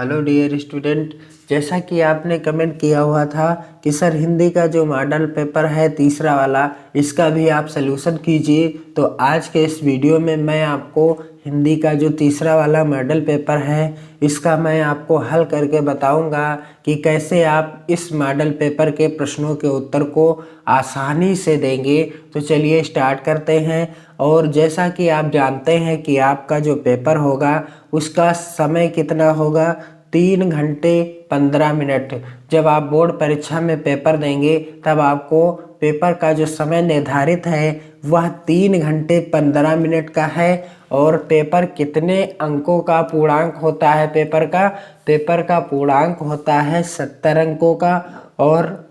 Hello dear student, जैसा कि आपने कमेंट किया हुआ था कि सर हिंदी का जो मॉडल पेपर है तीसरा वाला, इसका भी आप सलूशन कीजिए। तो आज के इस वीडियो में मैं आपको हिंदी का जो तीसरा वाला मॉडल पेपर है इसका मैं आपको हल करके बताऊंगा कि कैसे आप इस मॉडल पेपर के प्रश्नों के उत्तर को आसानी से देंगे। तो चलिए स्टार्ट करते हैं। और जैसा कि आप जानते हैं कि आपका जो पेपर होगा उसका समय कितना होगा, 3 घंटे 15 मिनट। जब आप बोर्ड परीक्षा में पेपर देंगे तब आपको पेपर का जो समय निर्धारित है वह 3 घंटे 15 मिनट का है। और पेपर कितने अंकों का पूर्णांक होता है, पेपर का पूर्णांक होता है 70 अंकों का। और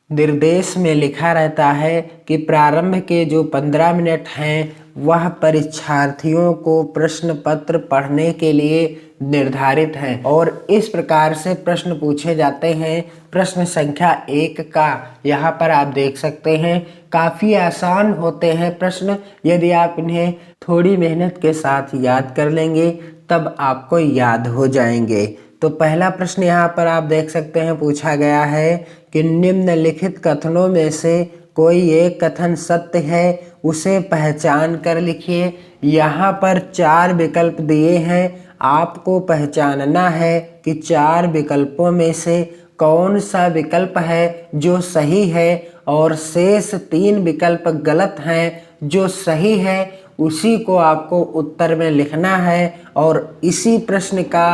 निर्देश में लिखा रहता है कि प्रारंभ के जो 15 मिनट हैं वह परीक्षार्थियों को प्रश्न पत्र पढ़ने के लिए निर्धारित हैं। और इस प्रकार से प्रश्न पूछे जाते हैं। प्रश्न संख्या 1 का यहाँ पर आप देख सकते हैं, काफ़ी आसान होते हैं प्रश्न। यदि आप इन्हें थोड़ी मेहनत के साथ याद कर लेंगे तब आपको याद हो जाएंगे। तो पहला प्रश्न यहाँ पर आप देख सकते हैं, पूछा गया है कि निम्नलिखित कथनों में से कोई एक कथन सत्य है, उसे पहचान कर लिखिए। यहाँ पर 4 विकल्प दिए हैं, आपको पहचानना है कि 4 विकल्पों में से कौन सा विकल्प है जो सही है और शेष 3 विकल्प गलत हैं। जो सही है उसी को आपको उत्तर में लिखना है और इसी प्रश्न का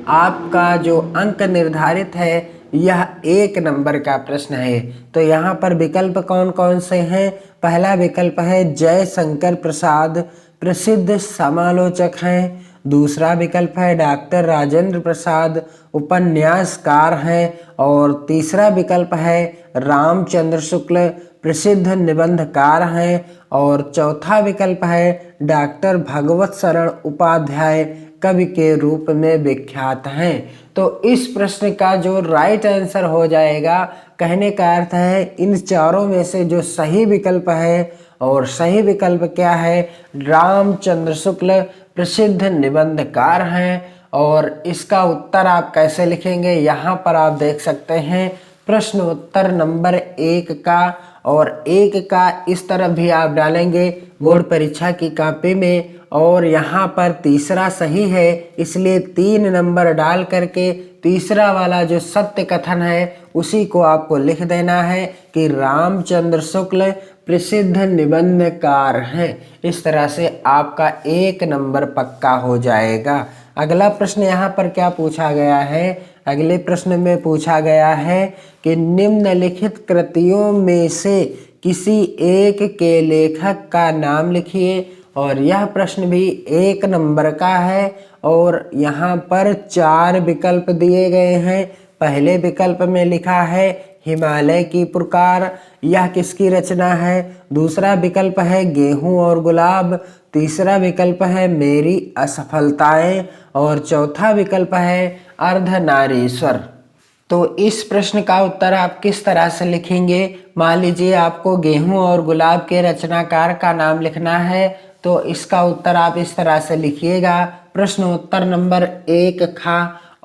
आपका जो अंक निर्धारित है यह 1 नंबर का प्रश्न है। तो यहाँ पर विकल्प कौन कौन से हैं? पहला विकल्प है जयशंकर प्रसाद, प्रसिद्ध समालोचक हैं। दूसरा विकल्प है डॉक्टर राजेंद्र प्रसाद, उपन्यासकार हैं। और तीसरा विकल्प है रामचंद्र शुक्ल, प्रसिद्ध निबंधकार हैं। और चौथा विकल्प है डॉक्टर भगवत शरण उपाध्याय, कवि के रूप में विख्यात हैं। तो इस प्रश्न का जो राइट आंसर हो जाएगा, कहने का अर्थ है इन चारों में से जो सही विकल्प है, और सही विकल्प क्या है, रामचंद्र शुक्ल प्रसिद्ध निबंधकार हैं। और इसका उत्तर आप कैसे लिखेंगे, यहाँ पर आप देख सकते हैं प्रश्न उत्तर नंबर 1 का। और 1 का इस तरफ भी आप डालेंगे बोर्ड परीक्षा की कॉपी में। और यहाँ पर तीसरा सही है, इसलिए 3 नंबर डाल करके तीसरा वाला जो सत्य कथन है उसी को आपको लिख देना है कि रामचंद्र शुक्ल प्रसिद्ध निबंधकार हैं। इस तरह से आपका 1 नंबर पक्का हो जाएगा। अगला प्रश्न यहाँ पर क्या पूछा गया है, अगले प्रश्न में पूछा गया है कि निम्नलिखित कृतियों में से किसी एक के लेखक का नाम लिखिए। और यह प्रश्न भी 1 नंबर का है और यहाँ पर 4 विकल्प दिए गए हैं। पहले विकल्प में लिखा है हिमालय की पुकार, यह किसकी रचना है। दूसरा विकल्प है गेहूं और गुलाब। तीसरा विकल्प है मेरी असफलताएं। और चौथा विकल्प है अर्धनारीश्वर। तो इस प्रश्न का उत्तर आप किस तरह से लिखेंगे? मान लीजिए आपको गेहूं और गुलाब के रचनाकार का नाम लिखना है, तो इसका उत्तर आप इस तरह से लिखिएगा, प्रश्न उत्तर नंबर 1 खा।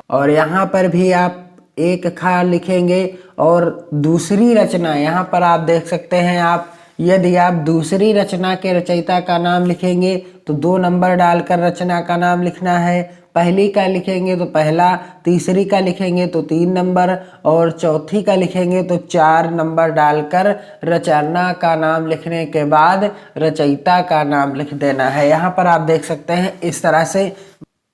और यहाँ पर भी आप 1 खा लिखेंगे। और दूसरी रचना यहाँ पर आप देख सकते हैं, आप यदि आप दूसरी रचना के रचयिता का नाम लिखेंगे तो 2 नंबर डालकर रचना का नाम लिखना है। पहली का लिखेंगे तो पहला, तीसरी का लिखेंगे तो 3 नंबर, और चौथी का लिखेंगे तो 4 नंबर डालकर रचना का नाम लिखने के बाद रचयिता का नाम लिख देना है। यहाँ पर आप देख सकते हैं इस तरह से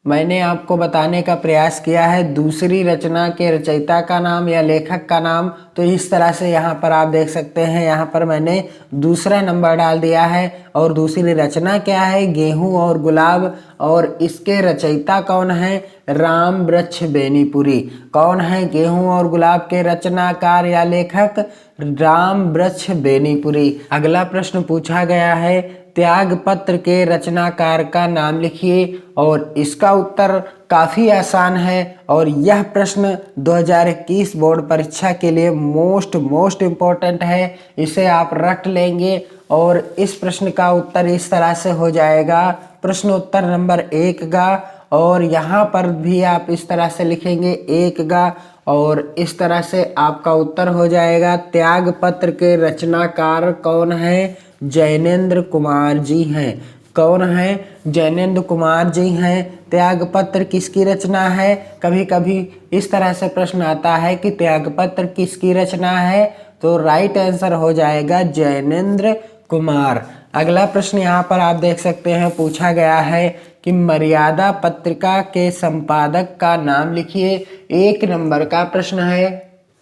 मैंने आपको बताने का प्रयास किया है दूसरी रचना के रचयिता का नाम या लेखक का नाम। तो इस तरह से यहाँ पर आप देख सकते हैं, यहाँ पर मैंने दूसरा नंबर डाल दिया है। और दूसरी रचना क्या है, गेहूं और गुलाब। और इसके रचयिता कौन है, राम वृक्ष बेनीपुरी। कौन है गेहूं और गुलाब के रचनाकार या लेखक, राम वृक्ष बेनीपुरी। अगला प्रश्न पूछा गया है त्याग पत्र के रचनाकार का नाम लिखिए। और इसका उत्तर काफ़ी आसान है और यह प्रश्न 2021 बोर्ड परीक्षा के लिए मोस्ट इम्पोर्टेंट है। इसे आप रट लेंगे और इस प्रश्न का उत्तर इस तरह से हो जाएगा, प्रश्न उत्तर नंबर 1 का। और यहाँ पर भी आप इस तरह से लिखेंगे एक गा, और इस तरह से आपका उत्तर हो जाएगा। त्याग पत्र के रचनाकार कौन है? जैनेन्द्र कुमार जी हैं। कौन है? जैनेन्द्र कुमार जी हैं। त्यागपत्र किसकी रचना है? कभी कभी इस तरह से प्रश्न आता है कि त्यागपत्र किसकी रचना है, तो राइट आंसर हो जाएगा जैनेन्द्र कुमार। अगला प्रश्न यहाँ पर आप देख सकते हैं, पूछा गया है कि मर्यादा पत्रिका के संपादक का नाम लिखिए। 1 नंबर का प्रश्न है,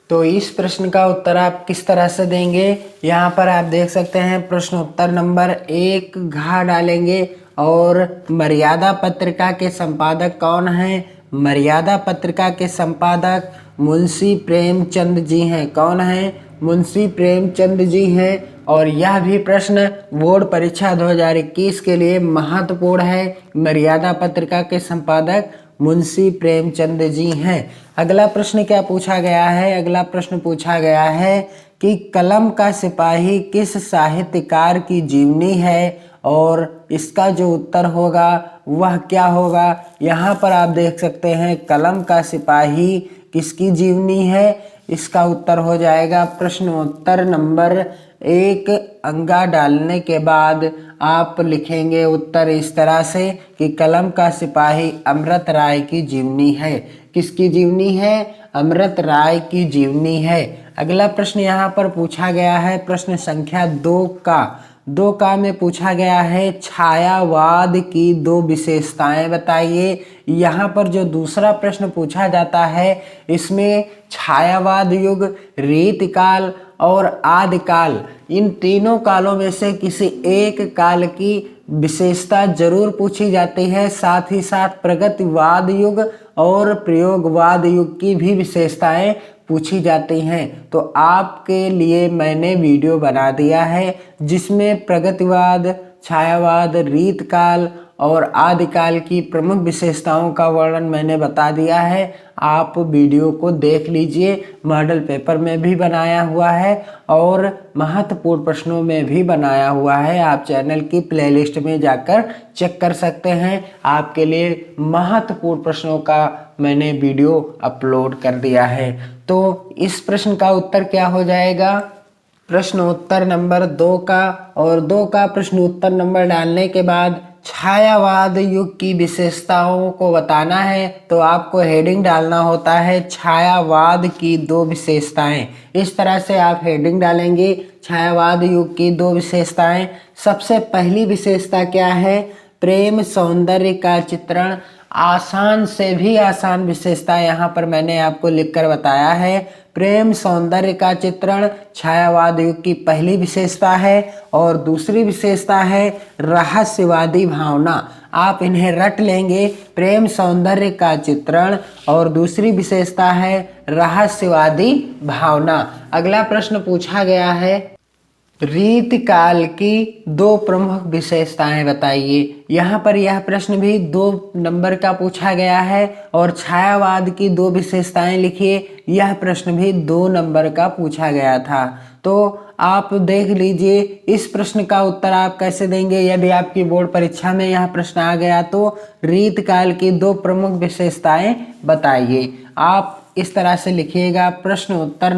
तो इस प्रश्न का उत्तर आप किस तरह से देंगे? यहाँ पर आप देख सकते हैं प्रश्न उत्तर नंबर 1 घा डालेंगे, और मर्यादा पत्रिका के संपादक कौन है? मर्यादा पत्रिका के संपादक मुंशी प्रेमचंद जी हैं। कौन है? मुंशी प्रेमचंद जी हैं। और यह भी प्रश्न बोर्ड परीक्षा 2021 के लिए महत्वपूर्ण है। मर्यादा पत्रिका के संपादक मुंशी प्रेमचंद जी हैं। अगला प्रश्न क्या पूछा गया है? अगला प्रश्न पूछा गया है कि कलम का सिपाही किस साहित्यकार की जीवनी है, और इसका जो उत्तर होगा वह क्या होगा? यहाँ पर आप देख सकते हैं कलम का सिपाही किसकी जीवनी है, इसका उत्तर हो जाएगा प्रश्नोत्तर नंबर 1 अंगा डालने के बाद आप लिखेंगे उत्तर इस तरह से कि कलम का सिपाही अमृत राय की जीवनी है। किसकी जीवनी है? अमृत राय की जीवनी है। अगला प्रश्न यहाँ पर पूछा गया है प्रश्न संख्या 2 का में पूछा गया है छायावाद की 2 विशेषताएं बताइए। यहाँ पर जो दूसरा प्रश्न पूछा जाता है इसमें छायावाद युग, रीतकाल और आदिकाल, इन तीनों कालों में से किसी एक काल की विशेषता जरूर पूछी जाती है। साथ ही साथ प्रगतिवाद युग और प्रयोगवाद युग की भी विशेषताएं पूछी जाती हैं। तो आपके लिए मैंने वीडियो बना दिया है जिसमें प्रगतिवाद, छायावाद, रीतकाल और आदिकाल की प्रमुख विशेषताओं का वर्णन मैंने बता दिया है। आप वीडियो को देख लीजिए। मॉडल पेपर में भी बनाया हुआ है और महत्वपूर्ण प्रश्नों में भी बनाया हुआ है। आप चैनल की प्लेलिस्ट में जाकर चेक कर सकते हैं। आपके लिए महत्वपूर्ण प्रश्नों का मैंने वीडियो अपलोड कर दिया है। तो इस प्रश्न का उत्तर क्या हो जाएगा? प्रश्न उत्तर नंबर 2 का, और 2 का प्रश्न उत्तर नंबर डालने के बाद छायावाद युग की विशेषताओं को बताना है, तो आपको हेडिंग डालना होता है छायावाद की 2 विशेषताएं। इस तरह से आप हेडिंग डालेंगे छायावाद युग की 2 विशेषताएं। सबसे पहली विशेषता क्या है? प्रेम सौंदर्य का चित्रण। आसान से भी आसान विशेषता यहाँ पर मैंने आपको लिखकर बताया है। प्रेम सौंदर्य का चित्रण छायावाद युग की पहली विशेषता है, और दूसरी विशेषता है रहस्यवादी भावना। आप इन्हें रट लेंगे, प्रेम सौंदर्य का चित्रण और दूसरी विशेषता है रहस्यवादी भावना। अगला प्रश्न पूछा गया है रीतकाल की 2 प्रमुख विशेषताएं बताइए। यहाँ पर यह प्रश्न भी 2 नंबर का पूछा गया है, और छायावाद की 2 विशेषताएं लिखिए। यह प्रश्न भी 2 नंबर का पूछा गया था। तो आप देख लीजिए इस प्रश्न का उत्तर आप कैसे देंगे। यदि आपकी बोर्ड परीक्षा में यह प्रश्न आ गया तो रीतकाल की 2 प्रमुख विशेषताएं बताइए। आप इस तरह से लिखिएगा प्रश्न उत्तर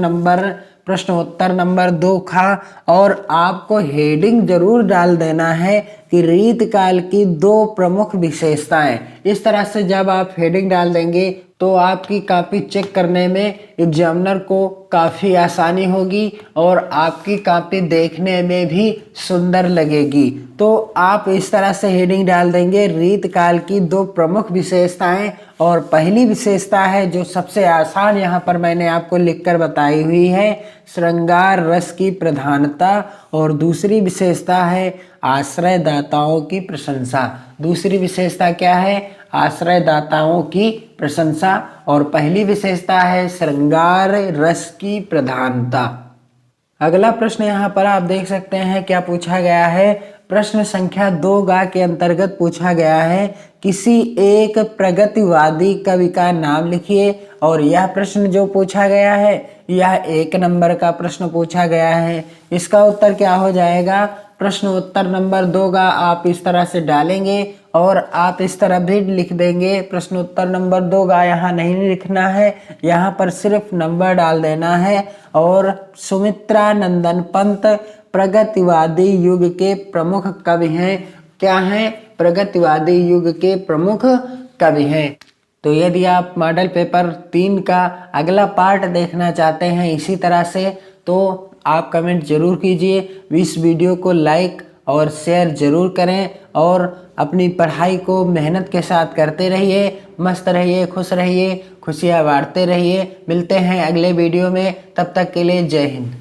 नंबर 2 का, और आपको हेडिंग जरूर डाल देना है कि रीतकाल की 2 प्रमुख विशेषताएं। इस तरह से जब आप हेडिंग डाल देंगे तो आपकी कॉपी चेक करने में एग्जामिनर को काफ़ी आसानी होगी और आपकी कॉपी देखने में भी सुंदर लगेगी। तो आप इस तरह से हेडिंग डाल देंगे रीतकाल की 2 प्रमुख विशेषताएं, और पहली विशेषता है जो सबसे आसान यहाँ पर मैंने आपको लिखकर बताई हुई है, श्रृंगार रस की प्रधानता, और दूसरी विशेषता है आश्रयदाताओं की प्रशंसा। दूसरी विशेषता क्या है? आश्रयदाताओं की प्रशंसा, और पहली विशेषता है श्रृंगार रस की प्रधानता। अगला प्रश्न यहाँ पर आप देख सकते हैं क्या पूछा गया है। प्रश्न संख्या 2 गा के अंतर्गत पूछा गया है किसी एक प्रगतिवादी कवि का नाम लिखिए, और यह प्रश्न जो पूछा गया है यह 1 नंबर का प्रश्न पूछा गया है। इसका उत्तर क्या हो जाएगा? प्रश्न उत्तर नंबर 2 का आप इस तरह से डालेंगे और आप इस तरह भी लिख देंगे। प्रश्न उत्तर नंबर 2 का यहाँ नहीं लिखना है, यहाँ पर सिर्फ नंबर डाल देना है। और सुमित्रा नंदन पंत प्रगतिवादी युग के प्रमुख कवि हैं। क्या हैं? प्रगतिवादी युग के प्रमुख कवि हैं। तो यदि आप मॉडल पेपर 3 का अगला पार्ट देखना चाहते हैं इसी तरह से, तो आप कमेंट जरूर कीजिए। इस वीडियो को लाइक और शेयर जरूर करें और अपनी पढ़ाई को मेहनत के साथ करते रहिए। मस्त रहिए, खुश रहिए, खुशियाँ बांटते रहिए। मिलते हैं अगले वीडियो में, तब तक के लिए जय हिंद।